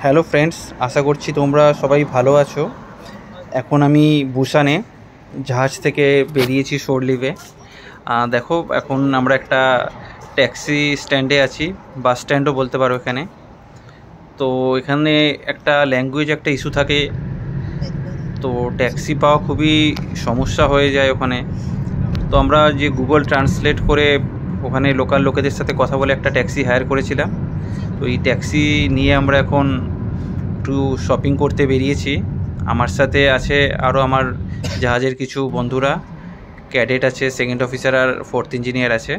Hello friends, আশা করছি তোমরা সবাই ভালো আছো। এখন আমি বুসানে জাহাজ থেকে বেরিয়েছি শোর লিভে। দেখো, এখন আমরা একটা ট্যাক্সি স্ট্যান্ডে আছি, বাস স্ট্যান্ডও বলতে পারো এখানে। তো এখানে একটা ল্যাঙ্গুয়েজ একটা ইস্যু থাকে, তো ট্যাক্সি পাওয়া খুবই সমস্যা হয়ে যায় ওখানে। তো আমরা যে গুগল ট্রান্সলেট করে ওখানে লোকাল লোকেদের সাথে কথা বলে একটা ট্যাক্সি হায়ার করেছিলাম। তো এই ট্যাক্সি নিয়ে আমরা এখন একটু শপিং করতে বেরিয়েছি। আমার সাথে আছে আরও আমার জাহাজের কিছু বন্ধুরা, ক্যাডেট আছে, সেকেন্ড অফিসার আর ফোর্থ ইঞ্জিনিয়ার আছে।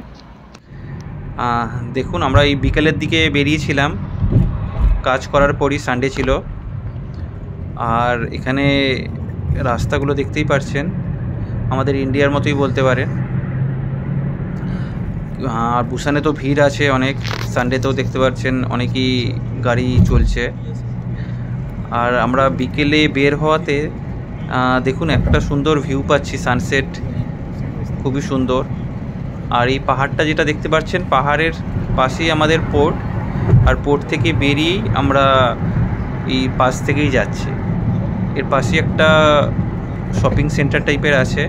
দেখুন, আমরা এই বিকেলের দিকে বেরিয়েছিলাম, কাজ করার পরই, সানডে ছিল। আর এখানে রাস্তাগুলো দেখতেই পারছেন, আমাদের ইন্ডিয়ার মতোই বলতে পারেন। আর বুসানে তো ভিড় আছে অনেক, সানডেতেও দেখতে পাচ্ছেন অনেকই গাড়ি চলছে। আর আমরা বিকেলে বের হওয়াতে দেখুন একটা সুন্দর ভিউ পাচ্ছি, সানসেট খুবই সুন্দর। আর এই পাহাড়টা যেটা দেখতে পাচ্ছেন, পাহাড়ের পাশেই আমাদের পোর্ট। আর পোর্ট থেকে বেরিয়েই আমরা এই পাশ থেকেই যাচ্ছি। এর পাশে একটা শপিং সেন্টার টাইপের আছে,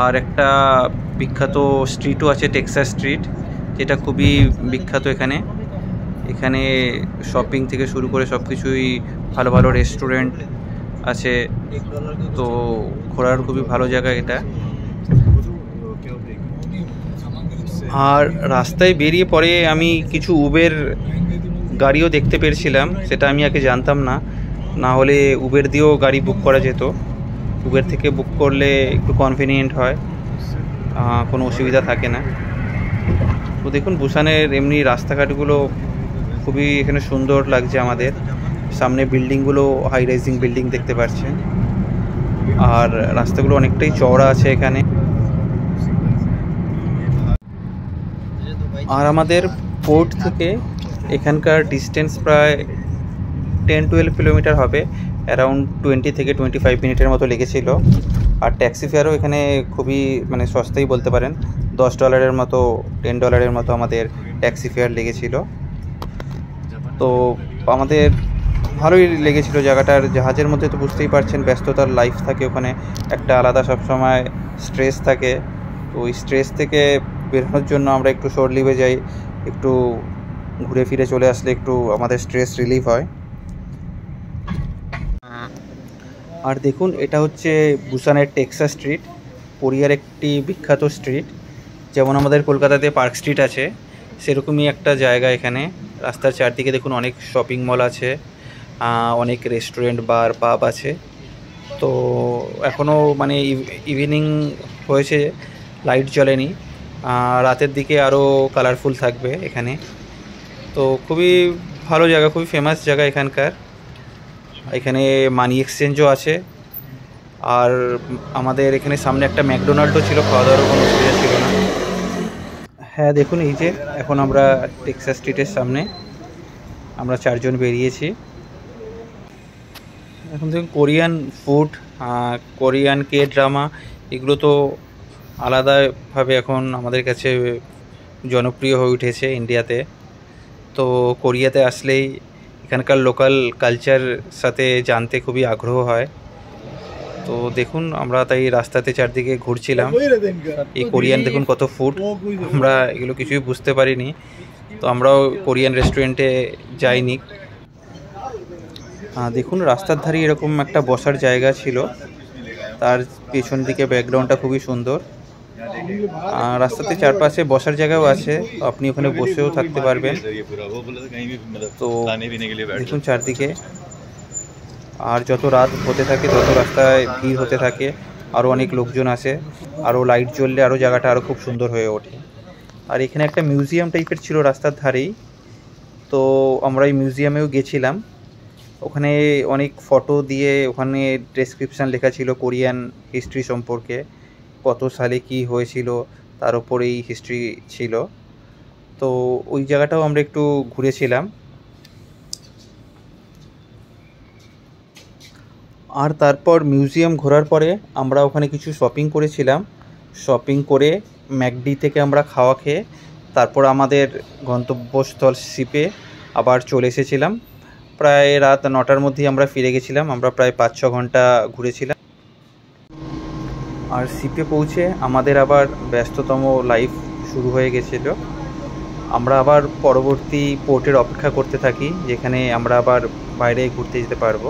আর একটা বিখ্যাত স্ট্রিটও আছে, টেক্সাস স্ট্রিট, যেটা খুবই বিখ্যাত এখানে। এখানে শপিং থেকে শুরু করে সব কিছুই, ভালো ভালো রেস্টুরেন্ট আছে। তো ঘোরার খুবই ভালো জায়গা এটা। আর রাস্তায় বেরিয়ে পরে আমি কিছু উবের গাড়িও দেখতে পেরেছিলাম, সেটা আমি আগে জানতাম না। না হলে উবের দিয়েও গাড়ি বুক করা যেত। উবের থেকে বুক করলে একটু কনভিনিয়েন্ট হয়, কোনো অসুবিধা থাকে না। তো দেখুন, বুসানের এমনি রাস্তাঘাটগুলো খুবই এখানে সুন্দর লাগছে আমাদের। সামনে বিল্ডিংগুলো হাই রাইজিং বিল্ডিং দেখতে পাচ্ছেন, আর রাস্তাগুলো অনেকটাই চওড়া আছে এখানে। আর আমাদের পোর্ট থেকে এখানকার ডিস্টেন্স প্রায় 10-12 কিলোমিটার হবে, অ্যারাউন্ড 20 থেকে 25 মিনিটের মতো লেগেছিল। আর ট্যাক্সি ফেয়ারও এখানে খুবই সস্তাই বলতে পারেন, $10 মতো, $10 মতো আমাদের ট্যাক্সি ফেয়ার লেগেছিল। তো আমাদের ভালোই লেগেছিল জায়গাটার। জাহাজের মধ্যে তো বুঝতেই পারছেন, ব্যস্ততার লাইফ থাকে ওখানে, একটা আলাদা সবসময় স্ট্রেস থাকে। তো ওই স্ট্রেস থেকে বেরোনোর জন্য আমরা একটু শোর লিভে যাই, একটু ঘুরে ফিরে চলে আসলে একটু আমাদের স্ট্রেস রিলিফ হয়। আর দেখুন, এটা হচ্ছে বুসানের টেক্সাস স্ট্রিট, কোরিয়ার একটি বিখ্যাত স্ট্রিট। যেমন আমাদের কলকাতাতে পার্ক স্ট্রিট আছে, সেরকমই একটা জায়গা এখানে। রাস্তার চারদিকে দেখুন অনেক শপিং মল আছে, অনেক রেস্টুরেন্ট, বার, পাব আছে। তো এখনও ইভিনিং হয়েছে, লাইট জ্বলেনি, রাতের দিকে আরও কালারফুল থাকবে এখানে। তো খুবই ভালো জায়গা, খুবই ফেমাস জায়গা এখানকার। এখানে মানি এক্সচেঞ্জও আছে। আর আমাদের এখানে সামনে একটা ম্যাকডোনাল্ডও ছিল, খাওয়া দাওয়ারও কোনো অসুবিধা ছিল না। হ্যাঁ দেখুন, এই যে এখন আমরা টেক্সাস স্ট্রিটের সামনে, আমরা 4 জন বেরিয়েছি। এখন দেখুন Korean food, Korean K drama, এগুলো তো আলাদাভাবে এখন আমাদের কাছে জনপ্রিয় হয়ে উঠেছে ইন্ডিয়াতে। তো কোরিয়াতে আসলেই এখানকার লোকাল কালচার সাথে জানতে খুবই আগ্রহ হয়। তো দেখুন, আমরা তাই রাস্তাতে চারদিকে ঘুরছিলাম। এই কোরিয়ান দেখুন কত ফুড, আমরা এগুলো কিছুই বুঝতে পারিনি। তো আমরাও কোরিয়ান রেস্টুরেন্টে যাইনি। দেখুন, রাস্তার ধারে এরকম একটা বসার জায়গা ছিল, তার পেছন দিকে ব্যাকগ্রাউন্ডটা খুবই সুন্দর। রাস্তাতে চারপাশে বসার জায়গাও আছে, আপনি ওখানে বসেও থাকতে পারবেন। তো দেখুন চারদিকে, আর যত রাত হতে থাকে তত রাস্তায় ভিড় হতে থাকে, আরও অনেক লোকজন আসে, আরও লাইট জ্বললে আরও জায়গাটা আরও খুব সুন্দর হয়ে ওঠে। আর এখানে একটা মিউজিয়াম টাইপের ছিল রাস্তার ধারেই, তো আমরা এই মিউজিয়ামেও গেছিলাম। ওখানে অনেক ফটো দিয়ে ওখানে ডেসক্রিপশান লেখা ছিল কোরিয়ান হিস্ট্রি সম্পর্কে, কত সালে কি হয়েছিল তার উপরেই হিস্ট্রি ছিল। তো ওই জায়গাটাও আমরা একটু ঘুরেছিলাম। আর তারপর মিউজিয়াম ঘোরার পরে আমরা ওখানে কিছু শপিং করেছিলাম। শপিং করে ম্যাকডি থেকে আমরা খাওয়া খেয়ে তারপর আমাদের গন্তব্যস্থল শিপে আবার চলে এসেছিলাম প্রায় রাত 9টার মধ্যেই আমরা ফিরে গেছিলাম। আমরা প্রায় 5-6 ঘন্টা ঘুরেছিলাম। আর শিপে পৌঁছে আমাদের আবার ব্যস্ততম লাইফ শুরু হয়ে গেছিলো। আমরা আবার পরবর্তী পোর্টের অপেক্ষা করতে থাকি, যেখানে আমরা আবার বাইরে ঘুরতে যেতে পারবো।